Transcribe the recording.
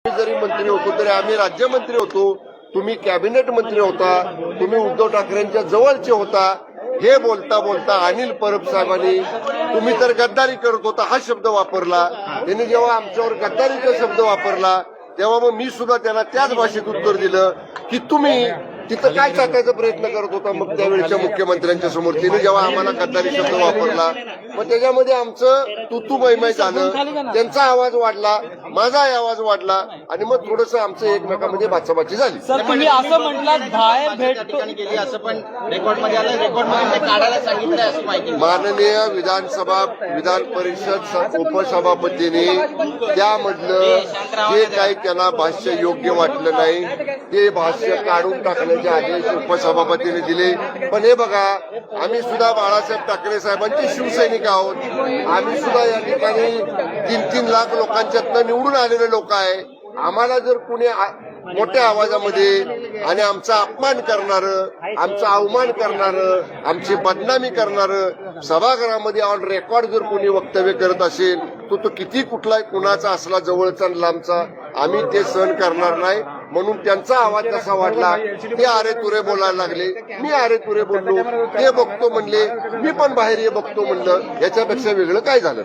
जरी मंत्री होतो तरी आम्ही राज्यमंत्री होतो, तुम्ही कॅबिनेट मंत्री होता, तुम्ही उद्धव ठाकरेंच्या जवळचे होता. हे बोलता बोलता अनिल परब साहेबांनी तुम्ही तर गद्दारी करत होता हा शब्द वापरला. त्यांनी जेव्हा आमच्यावर गद्दारीचा शब्द वापरला तेव्हा मग मी सुद्धा त्यांना त्याच भाषेत उत्तर दिलं की तुम्ही तिथं काय टाकायचा प्रयत्न करत होता. मग त्यावेळेच्या मुख्यमंत्र्यांच्या समोर तिने जेव्हा आम्हाला गद्दारी शब्द वापरला मग त्याच्यामध्ये आमचं तुतू मैमय झालं, त्यांचा आवाज वाढला, माझा आवाज वाढला आणि मग थोडंसं आमचं एकमेकांमध्ये बाचाबाची झाली. सर तुम्ही असं म्हटलं बाहेर भेट केली असं पण रेकॉर्डमध्ये आलं, रेकॉर्डमध्ये काढायला सांगितलं असं माहिती. माननीय विधान परिषद उपसभापतींनी त्यामधलं जे काही त्यांना भाष्य योग्य वाटलं नाही ते भाष्य काढून टाकण्याचे आदेश उपसभापतींनी दिले. पण हे बघा, आम्ही सुद्धा बाळासाहेब ठाकरे साहेबांचे शिवसैनिक आहोत. आम्ही सुद्धा या ठिकाणी 3-3 लाख लोकांच्यातनं निवडून आलेले लोक आहे. आम्हाला जर कुणी मोठ्या आवाजामध्ये आणि आमचा अपमान करणारं, आमचा अवमान करणारं, आमची बदनामी करणारं सभागृहामध्ये ऑन रेकॉर्ड जर कोणी वक्तव्य करत असेल तो किती कुठलाही कुणाचा असला जवळचा लांबचा, आम्ही ते सहन करणार नाही. म्हणून त्यांचा आवाज जसा वाढला ते अरे तुरे बोलायला लागले, मी अरे तुरे बोललो, ते बघतो म्हणले, मी पण बाहेर ये बघतो म्हणलं. याच्यापेक्षा वेगळं काय झालं.